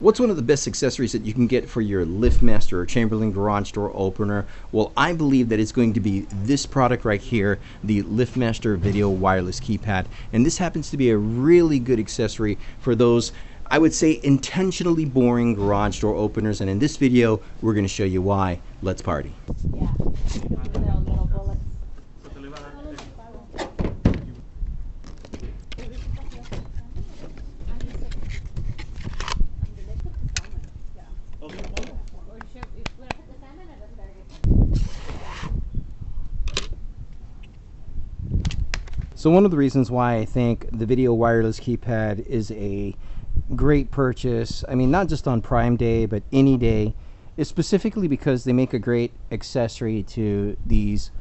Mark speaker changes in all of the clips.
Speaker 1: What's one of the best accessories that you can get for your LiftMaster or Chamberlain garage door opener? Well, I believe that it's going to be this product right here, the LiftMaster Video Wireless Keypad. And this happens to be a really good accessory for those, I would say, intentionally boring garage door openers. And in this video, we're going to show you why. Let's party.
Speaker 2: Yeah. Little bullets.
Speaker 1: So one of the reasons why I think the Video Wireless Keypad is a great purchase, I mean, not just on Prime Day, but any day, is specifically because they make a great accessory to these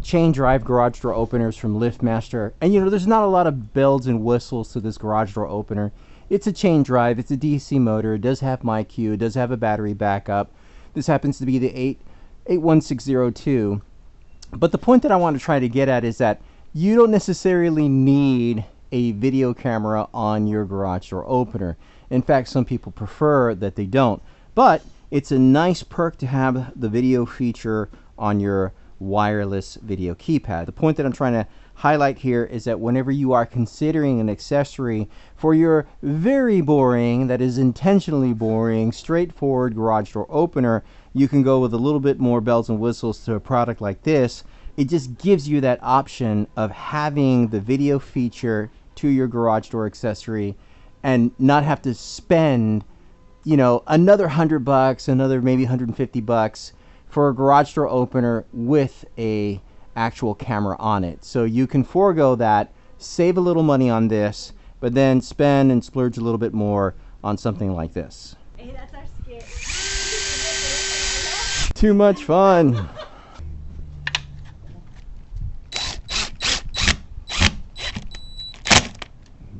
Speaker 1: chain drive garage door openers from LiftMaster. And you know, there's not a lot of bells and whistles to this garage door opener. It's a chain drive, it's a DC motor, it does have MyQ, it does have a battery backup. This happens to be the 81602. But the point that I want to try to get at is that you don't necessarily need a video camera on your garage door opener. In fact, some people prefer that they don't. But it's a nice perk to have the video feature on your wireless video keypad. The point that I'm trying to highlight here is that whenever you are considering an accessory for your very boring, that is intentionally boring, straightforward garage door opener, you can go with a little bit more bells and whistles to a product like this. It just gives you that option of having the video feature to your garage door accessory and not have to spend, you know, another $100, another maybe $150 for a garage door opener with a actual camera on it. So you can forego that, save a little money on this, but then spend and splurge a little bit more on something like this.
Speaker 2: Hey, that's our skit.
Speaker 1: Too much fun.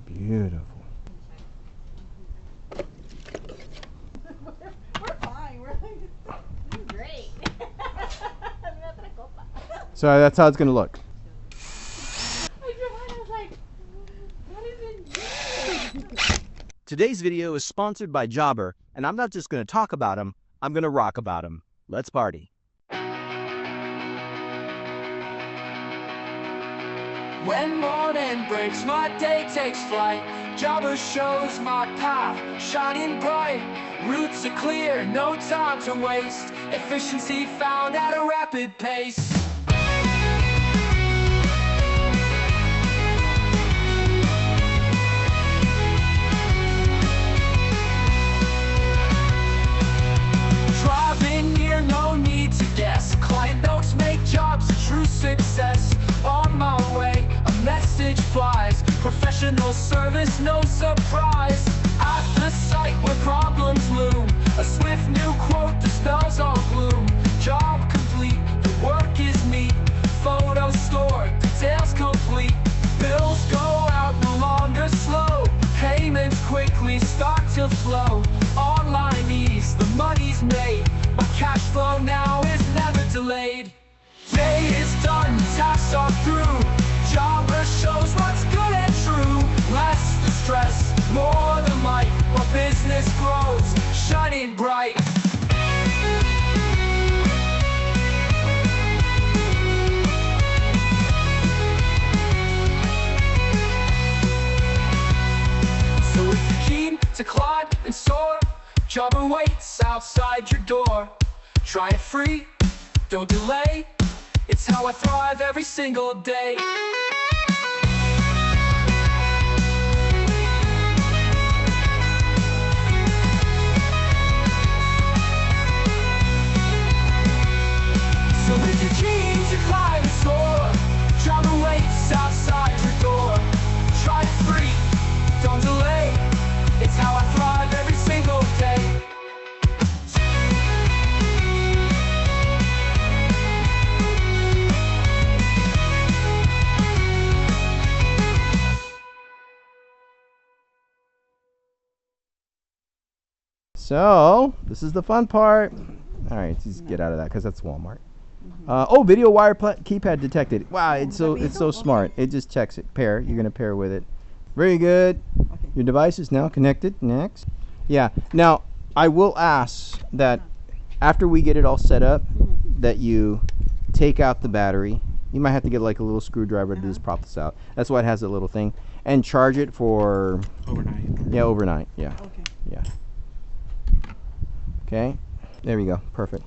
Speaker 1: Beautiful.
Speaker 2: We're fine. We're great.
Speaker 1: So that's how it's going to look. Today's video is sponsored by Jobber, and I'm not just going to talk about him, I'm going to rock about him. Let's party.
Speaker 3: When morning breaks, my day takes flight. Jobber shows my path, shining bright. Routes are clear, no time to waste. Efficiency found at a rapid pace. Driving near, no need to guess. Client notes make jobs a true success. On my way, a message flies. Professional service, no surprise. At the site where problems loom, a swift new quote dispels all gloom. Job complete, the work is neat. Photos stored, details complete. Bills go out no longer slow. Payments quickly start to flow. Online ease, the money's made. My cash flow now is never delayed. Day is done, tasks are through. Jobber shows what's good and true. Less the stress, more the might. While business grows, shining bright. So if you're keen to climb and soar, Jobber waits outside your door. Try it free, don't delay. It's how I thrive every single day. So if you're keen to climb and soar, Jobber waits outside your door. Try it free, don't delay. It's how I thrive every single day.
Speaker 1: So, this is the fun part. All right, just get out of that because that's Walmart. Oh, video wire keypad detected. Wow, it's so smart. It just checks it. Pair. You're going to pair with it. Very good. Your device is now connected. Next. Yeah. Now, I will ask that after we get it all set up, that you take out the battery. You might have to get like a little screwdriver to just pop this out. That's why it has a little thing. And charge it for
Speaker 4: Overnight.
Speaker 1: Yeah, overnight. Yeah.
Speaker 2: Okay.
Speaker 1: Yeah. Okay. There we go. Perfect.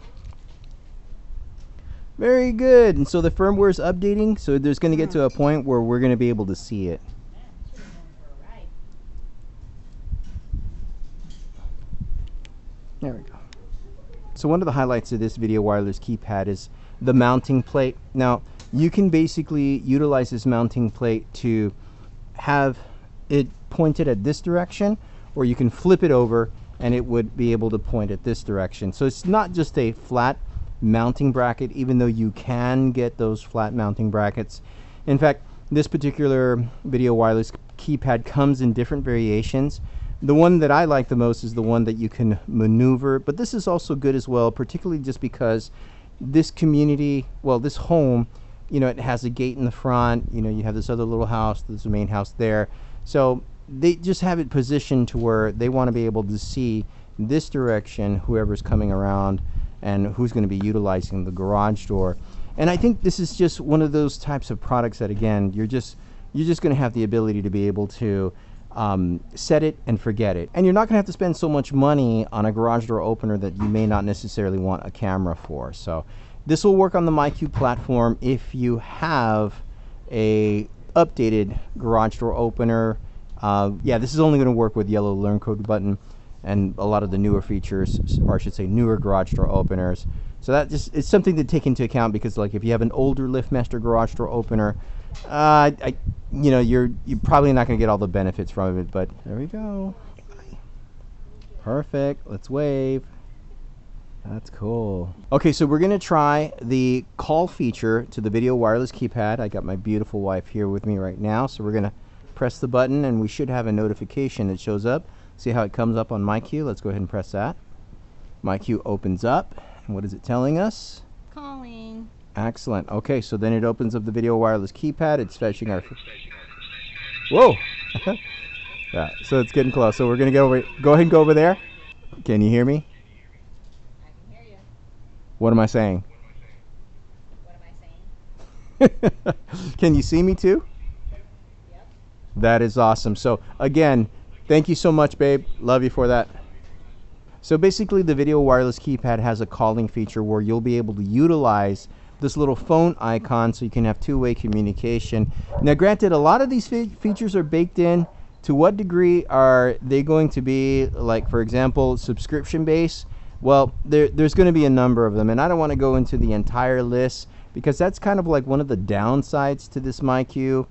Speaker 1: Very good. And so the firmware is updating. So there's going to get to a point where we're going to be able to see it. There we go. So one of the highlights of this video wireless keypad is the mounting plate. Now, you can basically utilize this mounting plate to have it pointed at this direction, or you can flip it over and it would be able to point at this direction. So it's not just a flat mounting bracket, even though you can get those flat mounting brackets. In fact, this particular video wireless keypad comes in different variations. The one that I like the most is the one that you can maneuver, but this is also good as well, particularly just because this community, well, this home, you know, it has a gate in the front, you know, you have this other little house, there's a main house there. So they just have it positioned to where they want to be able to see this direction, whoever's coming around and who's going to be utilizing the garage door. And I think this is just one of those types of products that, again, you're just going to have the ability to be able to set it and forget it. And you're not going to have to spend so much money on a garage door opener that you may not necessarily want a camera for. So this will work on the MyQ platform if you have a updated garage door opener. Yeah, this is only going to work with yellow learn code button and a lot of the newer features, or I should say newer garage door openers. So that just, it's something to take into account, because like if you have an older LiftMaster garage door opener, you know, you're probably not going to get all the benefits from it. But there we go. Perfect. Let's wave. That's cool. Okay, so we're going to try the call feature to the video wireless keypad. I got my beautiful wife here with me right now, so we're going to press the button and we should have a notification that shows up. See how it comes up on MyQ? Let's go ahead and press that. MyQ opens up. And what is it telling us?
Speaker 2: Calling.
Speaker 1: Excellent. Okay, so then it opens up the video wireless keypad. It's fetching our... Whoa! Yeah, so it's getting close. So we're going to go ahead and go over there. Can you hear me?
Speaker 2: I can hear you.
Speaker 1: What am I saying?
Speaker 2: What am I saying?
Speaker 1: Can you see me too?
Speaker 2: Yep.
Speaker 1: That is awesome. So again, thank you so much, babe. Love you for that. So basically the video wireless keypad has a calling feature where you'll be able to utilize this little phone icon so you can have two-way communication. Now granted, a lot of these features are baked in. To what degree are they going to be, like for example, subscription based? Well, there's going to be a number of them, and I don't want to go into the entire list because that's kind of like one of the downsides to this MyQ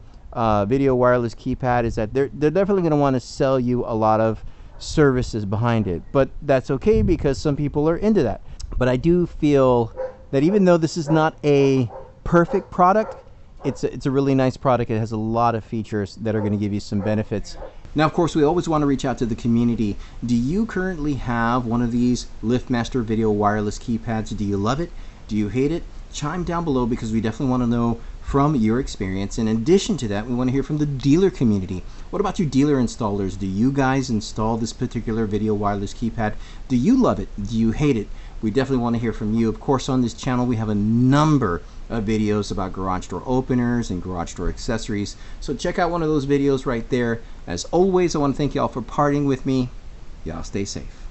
Speaker 1: video wireless keypad, is that they're definitely going to want to sell you a lot of services behind it, but that's okay because some people are into that. But I do feel that even though this is not a perfect product, it's a really nice product. It has a lot of features that are going to give you some benefits. Now, of course, we always want to reach out to the community. Do you currently have one of these LiftMaster Video Wireless Keypads? Do you love it? Do you hate it? Chime down below, because we definitely want to know from your experience. In addition to that, we want to hear from the dealer community. What about you dealer installers? Do you guys install this particular video wireless keypad? Do you love it? Do you hate it? We definitely want to hear from you. Of course, on this channel, we have a number of videos about garage door openers and garage door accessories. So check out one of those videos right there. As always, I want to thank you all for partying with me. Y'all stay safe.